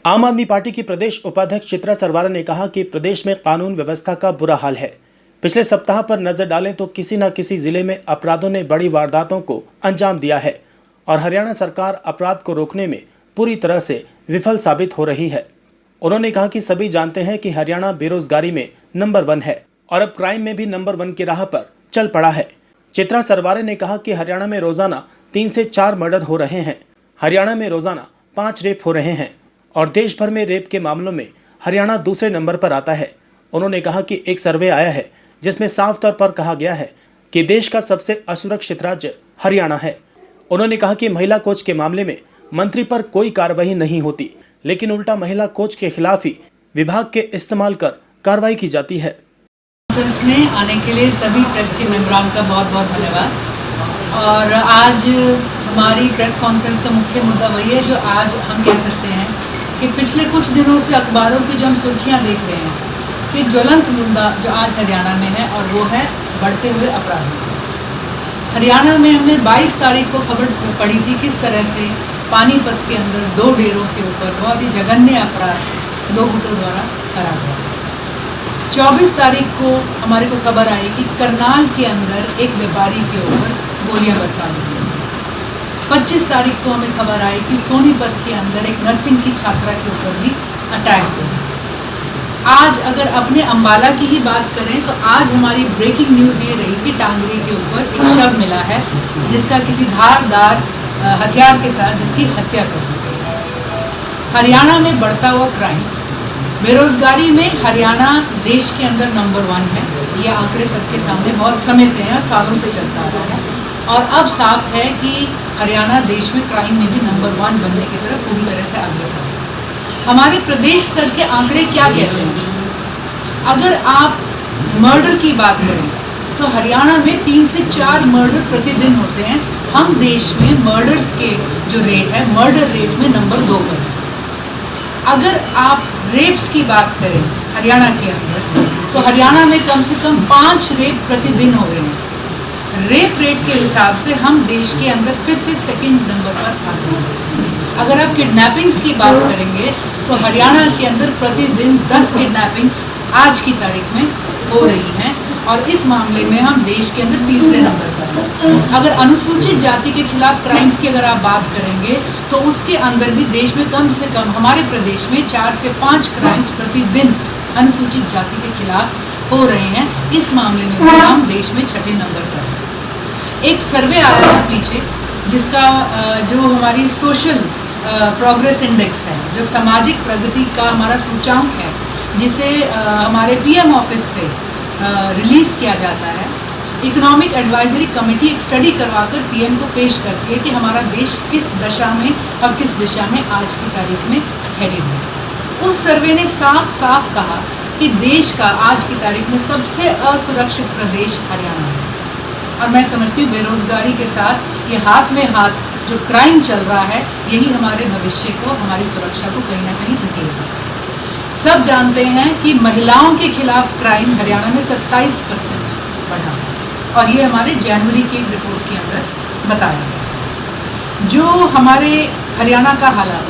आम आदमी पार्टी की प्रदेश उपाध्यक्ष चित्रा सरवारा ने कहा कि प्रदेश में कानून व्यवस्था का बुरा हाल है। पिछले सप्ताह पर नजर डालें तो किसी न किसी जिले में अपराधों ने बड़ी वारदातों को अंजाम दिया है और हरियाणा सरकार अपराध को रोकने में पूरी तरह से विफल साबित हो रही है। उन्होंने कहा कि सभी जानते हैं कि हरियाणा बेरोजगारी में नंबर 1 है और अब क्राइम में भी नंबर 1 की राह पर चल पड़ा है। चित्रा सरवारा ने कहा कि हरियाणा में रोजाना 3 से 4 मर्डर हो रहे हैं, हरियाणा में रोजाना 5 रेप हो रहे हैं और देश भर में रेप के मामलों में हरियाणा दूसरे नंबर पर आता है। उन्होंने कहा कि एक सर्वे आया है जिसमें साफ तौर पर कहा गया है कि देश का सबसे असुरक्षित राज्य हरियाणा है। उन्होंने कहा कि महिला कोच के मामले में मंत्री पर कोई कार्रवाई नहीं होती, लेकिन उल्टा महिला कोच के खिलाफ ही विभाग के इस्तेमाल कर कार्रवाई की जाती है। प्रेस में आने के लिए सभी प्रेस के मेंबरान का बहुत बहुत धन्यवाद। और आज हमारी प्रेस कॉन्फ्रेंस का मुख्य मुद्दा वही है जो आज हम कह सकते हैं कि पिछले कुछ दिनों से अखबारों की जो हम सुर्खियां देख रहे हैं कि ज्वलंत मुद्दा जो आज हरियाणा में है और वो है बढ़ते हुए अपराध। हरियाणा में हमने 22 तारीख को खबर पढ़ी थी किस तरह से पानीपत के अंदर 2 डेरों के ऊपर बहुत ही जघन्य अपराध 2 गुटों द्वारा करा गया। 24 तारीख को हमारे को खबर आई कि करनाल के अंदर एक व्यापारी के ऊपर गोलियां बरसा दी। 25 तारीख को हमें खबर आई कि सोनीपत के अंदर एक नर्सिंग की छात्रा के ऊपर भी अटैक हुआ। आज अगर अपने अंबाला की ही बात करें तो आज हमारी ब्रेकिंग न्यूज़ ये रही कि टांगरी के ऊपर एक शव मिला है जिसका किसी धारदार हथियार के साथ जिसकी हत्या कर दी गई। हरियाणा में बढ़ता हुआ क्राइम, बेरोजगारी में हरियाणा देश के अंदर नंबर 1 है। ये आंकड़े सबके सामने बहुत समय से हैं, सालों से चलता आ रहा है और अब साफ है कि हरियाणा देश में क्राइम में भी नंबर 1 बनने की तरफ पूरी तरह से अग्रसर है। हमारे प्रदेश स्तर के आंकड़े क्या कहते हैं? अगर आप मर्डर की बात करें तो हरियाणा में 3 से 4 मर्डर प्रतिदिन होते हैं। हम देश में मर्डर्स के जो रेट है, मर्डर रेट में नंबर 2 पर है। अगर आप रेप्स की बात करें हरियाणा के अंदर तो हरियाणा में कम से कम 5 रेप प्रतिदिन हो रहे हैं। रेप रेट के हिसाब से हम देश के अंदर फिर से सेकंड नंबर पर आते हैं। अगर आप किडनैपिंग्स की बात करेंगे तो हरियाणा के अंदर प्रतिदिन 10 किडनैपिंग्स आज की तारीख में हो रही हैं और इस मामले में हम देश के अंदर तीसरे नंबर पर हैं। अगर अनुसूचित जाति के खिलाफ क्राइम्स की अगर आप बात करेंगे तो उसके अंदर भी देश में कम से कम हमारे प्रदेश में 4 से 5 क्राइम्स प्रतिदिन अनुसूचित जाति के खिलाफ हो रहे हैं। इस मामले में भी हम देश में 6ठे नंबर पर हैं। एक सर्वे आया है पीछे जिसका जो हमारी सोशल प्रोग्रेस इंडेक्स है, जो सामाजिक प्रगति का हमारा सूचांक है, जिसे हमारे पीएम ऑफिस से रिलीज़ किया जाता है। इकोनॉमिक एडवाइजरी कमेटी एक स्टडी करवाकर पीएम को पेश करती है कि हमारा देश किस दशा में और किस दिशा में आज की तारीख में हेडेड है। उस सर्वे ने साफ साफ कहा कि देश का आज की तारीख में सबसे असुरक्षित प्रदेश हरियाणा है और मैं समझती हूँ बेरोजगारी के साथ ये हाथ में हाथ जो क्राइम चल रहा है यही हमारे भविष्य को, हमारी सुरक्षा को कहीं ना कहीं धकेलता है। सब जानते हैं कि महिलाओं के खिलाफ क्राइम हरियाणा में 27% बढ़ा और ये हमारे जनवरी की एक रिपोर्ट के अंदर बताया गया। जो हमारे हरियाणा का हालात,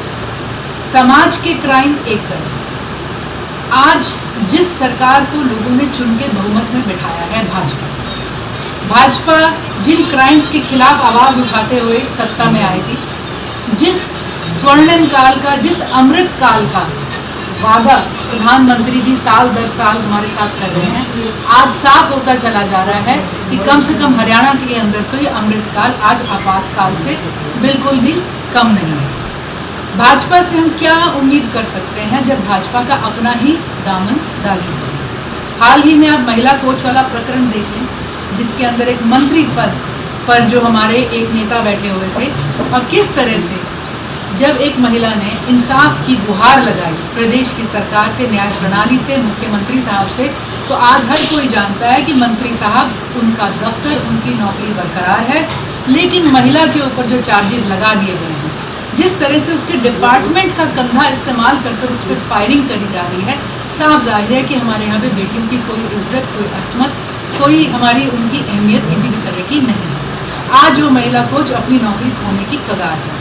समाज के क्राइम एक तरफ, आज जिस सरकार को लोगों ने चुन के बहुमत में बिठाया है भाजपा जिन क्राइम्स के खिलाफ आवाज़ उठाते हुए सत्ता में आई थी, जिस स्वर्णिम काल का, जिस अमृत काल का वादा प्रधानमंत्री जी साल दर साल हमारे साथ कर रहे हैं, आज साफ होता चला जा रहा है कि कम से कम हरियाणा के अंदर तो ये अमृत काल आज आपातकाल से बिल्कुल भी कम नहीं है। भाजपा से हम क्या उम्मीद कर सकते हैं जब भाजपा का अपना ही दामन दागी है। हाल ही में आप महिला कोच वाला प्रकरण देख लें जिसके अंदर एक मंत्री पद पर जो हमारे एक नेता बैठे हुए थे और किस तरह से जब एक महिला ने इंसाफ की गुहार लगाई प्रदेश की सरकार से, न्याय प्रणाली से, मुख्यमंत्री साहब से, तो आज हर कोई जानता है कि मंत्री साहब, उनका दफ्तर, उनकी नौकरी बरकरार है, लेकिन महिला के ऊपर जो चार्जेस लगा दिए गए हैं, जिस तरह से उसके डिपार्टमेंट का कंधा इस्तेमाल कर उस पर फायरिंग करी जा रही है, साफ जाहिर है कि हमारे यहाँ पे बेटियों की कोई इज्जत, कोई असमत, कोई हमारी उनकी अहमियत किसी भी तरह की नहीं है। आज वो महिला कोच अपनी नौकरी खोने की कगार है।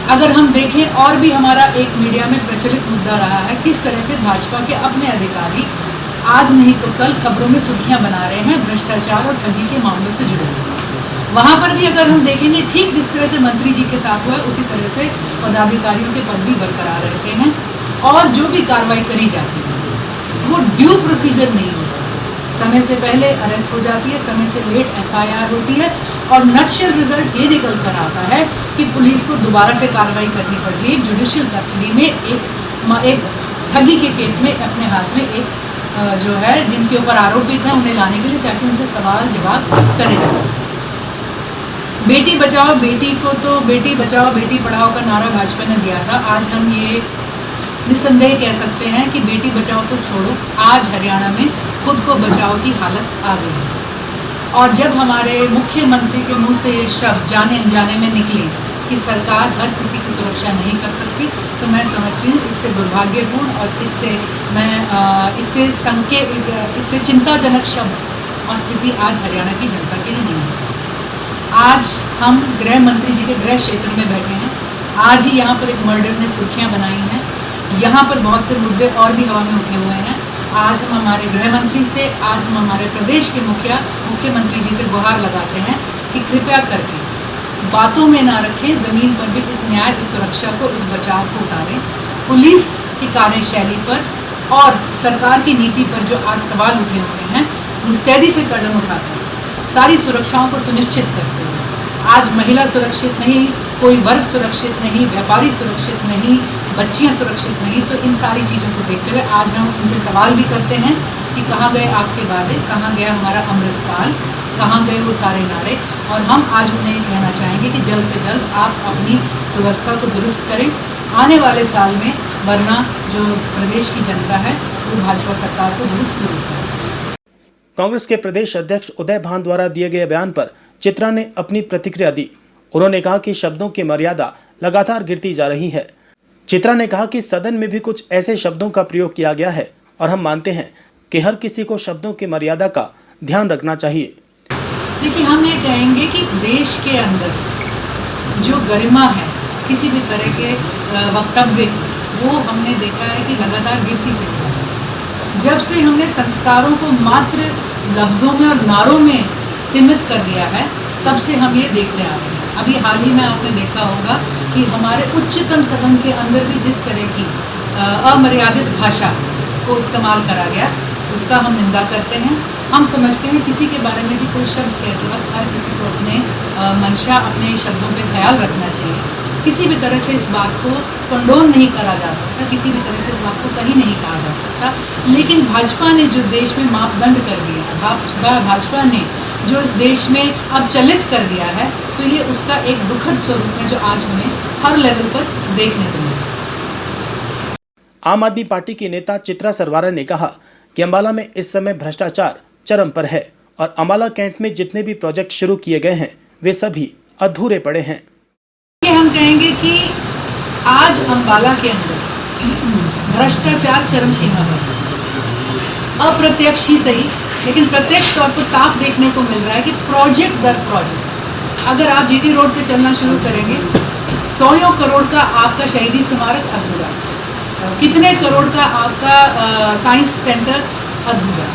अगर हम देखें और भी हमारा एक मीडिया में प्रचलित मुद्दा रहा है किस तरह से भाजपा के अपने अधिकारी आज नहीं तो कल खबरों में सुर्खियां बना रहे हैं भ्रष्टाचार और ठगी के मामलों से जुड़े हुए। वहां पर भी अगर हम देखेंगे ठीक जिस तरह से मंत्री जी के साथ हुआ उसी तरह से पदाधिकारियों के पद भी बरकरार रहते हैं और जो भी कार्रवाई करी जाती है वो ड्यू प्रोसीजर नहीं होता, समय से पहले अरेस्ट हो जाती है, समय से लेट FIR होती है और नटशेल रिजल्ट ये निकल कर आता है कि पुलिस को दोबारा से कार्रवाई करनी पड़ती है जुडिशियल कस्टडी में एक ठगी के केस में अपने हाथ में एक जो है जिनके ऊपर आरोपित है उन्हें लाने के लिए ताकि उनसे सवाल जवाब करे जा सके। बेटी बचाओ बेटी पढ़ाओ का नारा भाजपा ने दिया था। आज हम ये निस्संदेह कह सकते हैं कि बेटी बचाओ तो छोड़ो, आज हरियाणा में खुद को बचाओ की हालत आ गई है। और जब हमारे मुख्यमंत्री के मुंह से ये शब्द जाने अनजाने में निकले कि सरकार हर किसी की सुरक्षा नहीं कर सकती, तो मैं समझती हूँ इससे दुर्भाग्यपूर्ण और इससे चिंताजनक शब्द और स्थिति आज हरियाणा की जनता के लिए नहीं हो सकती। आज हम गृह मंत्री जी के गृह क्षेत्र में बैठे हैं, आज ही यहाँ पर एक मर्डर ने सुर्खियाँ बनाई हैं, यहाँ पर बहुत से मुद्दे और भी हवा में उठे हुए हैं। आज हम हमारे गृह मंत्री से, आज हम हमारे प्रदेश के मुख्यमंत्री जी से गुहार लगाते हैं कि कृपया करके बातों में ना रखें, ज़मीन पर भी इस न्याय, इस सुरक्षा को, इस बचाव को उतारें। पुलिस की कार्यशैली पर और सरकार की नीति पर जो आज सवाल उठे हुए हैं मुस्तैदी से कदम उठाते हैं, सारी सुरक्षाओं को सुनिश्चित करते हैं। आज महिला सुरक्षित नहीं, कोई वर्ग सुरक्षित नहीं, व्यापारी सुरक्षित नहीं, बच्चियां सुरक्षित नहीं, तो इन सारी चीज़ों को देखते हुए आज हम उनसे सवाल भी करते हैं कि कहाँ गए आपके वादे, कहाँ गया हमारा अमृतकाल, कहाँ गए वो सारे नारे। और हम आज उन्हें कहना चाहेंगे कि जल्द से जल्द आप अपनी व्यवस्था को दुरुस्त करें आने वाले साल में, वरना जो प्रदेश की जनता है वो भाजपा सरकार को दुरुस्त जरूर करें। कांग्रेस के प्रदेश अध्यक्ष उदय भान द्वारा दिए गए बयान पर चित्रा ने अपनी प्रतिक्रिया दी। उन्होंने कहा कि शब्दों की मर्यादा लगातार गिरती जा रही है। चित्रा ने कहा कि सदन में भी कुछ ऐसे शब्दों का प्रयोग किया गया है और हम मानते हैं कि हर किसी को शब्दों की मर्यादा का ध्यान रखना चाहिए। देखिए, हम ये कहेंगे कि देश के अंदर जो गरिमा है किसी भी तरह के वक्तव्य की, वो हमने देखा है कि लगातार गिरती चली जा रही है। जब से हमने संस्कारों को मात्र लफ्ज़ों में और नारों में सीमित कर दिया है, तब से हम ये देखते आ रहे हैं। अभी हाल ही में आपने देखा होगा कि हमारे उच्चतम सदन के अंदर भी जिस तरह की अमर्यादित भाषा को इस्तेमाल करा गया, उसका हम निंदा करते हैं। हम समझते हैं किसी के बारे में भी कोई शब्द कहते वक्त हर किसी को अपने मंशा, अपने शब्दों पे ख्याल रखना चाहिए। किसी भी तरह से इस बात को कंडोन नहीं करा जा सकता, किसी भी तरह से इस बात को सही नहीं कहा जा सकता। लेकिन भाजपा ने जो देश में मापदंड कर दिया है, भाजपा ने जो इस देश में अब चलित कर दिया है, तो ये उसका एक दुखद स्वरूप है जो आज हमें हर लेवल पर देखने को मिला। आम आदमी पार्टी की नेता चित्रा सरवारा ने कहा कि अंबाला में इस समय भ्रष्टाचार चरम पर है और अंबाला कैंट में जितने भी प्रोजेक्ट शुरू किए गए हैं वे सभी अधूरे पड़े हैं। हम कहेंगे कि आज अंबाला के अंदर भ्रष्टाचार चरम सीमा पर, अप्रत्यक्ष ही सही लेकिन प्रत्यक्ष तौर पर साफ देखने को मिल रहा है कि प्रोजेक्ट दर प्रोजेक्ट, अगर आप GT रोड से चलना शुरू करेंगे, 100 करोड़ का आपका शहीदी स्मारक अधूरा, कितने करोड़ का आपका साइंस सेंटर अधूरा,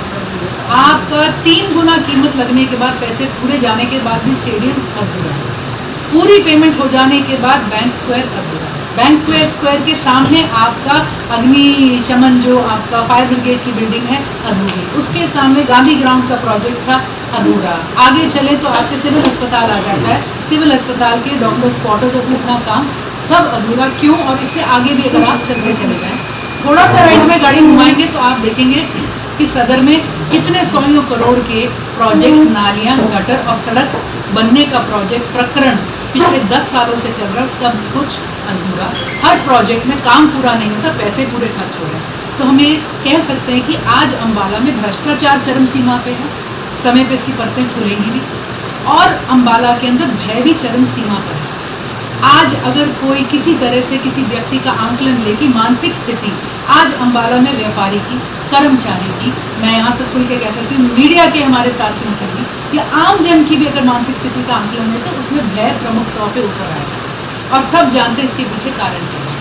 आपका 3 गुना कीमत लगने के बाद, पैसे पूरे जाने के बाद भी स्टेडियम अधूरा, पूरी पेमेंट हो जाने के बाद बैंक स्क्वायर अधूरा, बैंक स्क्वायर के सामने आपका अग्निशमन जो आपका फायर ब्रिगेड की बिल्डिंग है अधूरी, उसके सामने गांधी ग्राउंड का प्रोजेक्ट था अधूरा। आगे चले तो आपके सिविल अस्पताल आ जाता है, सिविल अस्पताल के डॉक्टर्स क्वार्टर्स और कितना काम सब अधूरा। क्यों? और इससे आगे भी अगर आप चलते चले जाएं, थोड़ा सा राइट में गाड़ी घुमाएंगे तो आप देखेंगे कि सदर में कितने 100 करोड़ के प्रोजेक्ट्स, नालियां, गटर और सड़क बनने का प्रोजेक्ट प्रकरण पिछले 10 सालों से चल रहा, सब कुछ अधूरा। हर प्रोजेक्ट में काम पूरा नहीं होता, पैसे पूरे खर्च हो रहे हैं। तो हम ये कह सकते हैं कि आज अंबाला में भ्रष्टाचार चरम सीमा पे है, समय पे इसकी परतें खुलेंगी भी, और अंबाला के अंदर भय भी चरम सीमा पर है। आज अगर कोई किसी तरह से किसी व्यक्ति का आंकलन ले कि मानसिक स्थिति आज अंबाला में व्यापारी की, कर्मचारी की, मैं यहाँ तक खुल के कह सकती हूँ मीडिया के हमारे साथियों की भी, या आम जन की भी अगर मानसिक स्थिति का आंकलन है तो उसमें भय प्रमुख तौर पे ऊपर आएगा। और सब जानते इसके पीछे कारण क्या है।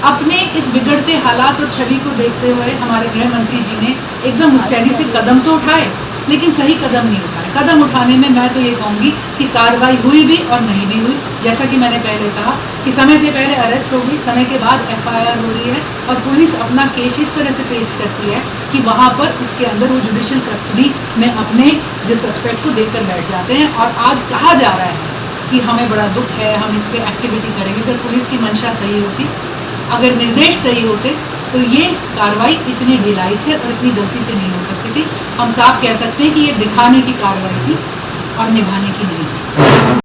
अपने इस बिगड़ते हालात और छवि को देखते हुए हमारे गृह मंत्री जी ने एकदम मुस्तैदी से कदम तो उठाए, लेकिन सही कदम नहीं उठाए। कदम उठाने में मैं तो ये कहूँगी कि कार्रवाई हुई भी और नहीं भी हुई। जैसा कि मैंने पहले कहा कि समय से पहले अरेस्ट होगी, समय के बाद FIR हो रही है और पुलिस अपना केस इस तरह से पेश करती है कि वहाँ पर उसके अंदर वो जुडिशियल कस्टडी में अपने जो सस्पेक्ट को देकर बैठ जाते हैं। और आज कहा जा रहा है कि हमें बड़ा दुख है, हम इस पर एक्टिविटी करेंगे। अगर पुलिस की मंशा सही होती, अगर निर्देश सही होते, तो ये कार्रवाई इतनी ढिलाई से और इतनी गलती से नहीं हो सकती थी। हम साफ कह सकते हैं कि ये दिखाने की कार्रवाई थी और निभाने की नहीं थी।